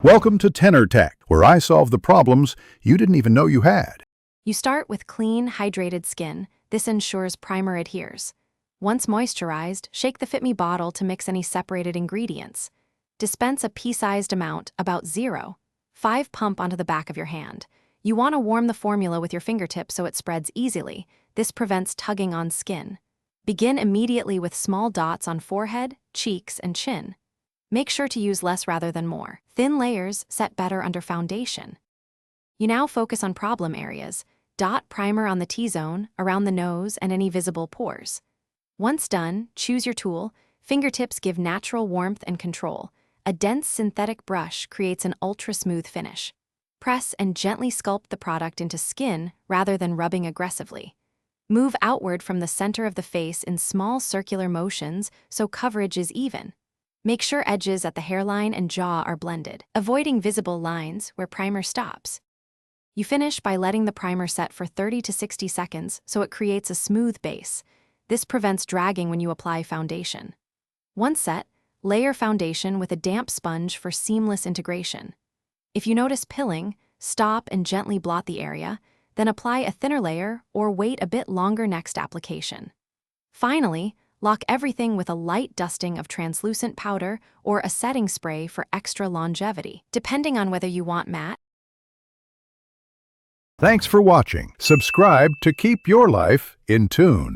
Welcome to Tenor Tech, where I solve the problems you didn't even know you had. You start with clean, hydrated skin. This ensures primer adheres. Once moisturized, shake the Fit Me bottle to mix any separated ingredients. Dispense a pea-sized amount, about 0.5 pump onto the back of your hand. You want to warm the formula with your fingertips so it spreads easily. This prevents tugging on skin. Begin immediately with small dots on forehead, cheeks, and chin. Make sure to use less rather than more. Thin layers set better under foundation. You now focus on problem areas. Dot primer on the T-zone, around the nose, and any visible pores. Once done, choose your tool. Fingertips give natural warmth and control. A dense synthetic brush creates an ultra-smooth finish. Press and gently sculpt the product into skin rather than rubbing aggressively. Move outward from the center of the face in small circular motions so coverage is even. Make sure edges at the hairline and jaw are blended, avoiding visible lines where primer stops. You finish by letting the primer set for 30 to 60 seconds so it creates a smooth base. This prevents dragging when you apply foundation. Once set, layer foundation with a damp sponge for seamless integration. If you notice pilling, stop and gently blot the area, then apply a thinner layer or wait a bit longer next application. Finally, lock everything with a light dusting of translucent powder or a setting spray for extra longevity, depending on whether you want matte. Thanks for watching. Subscribe to keep your life in tune.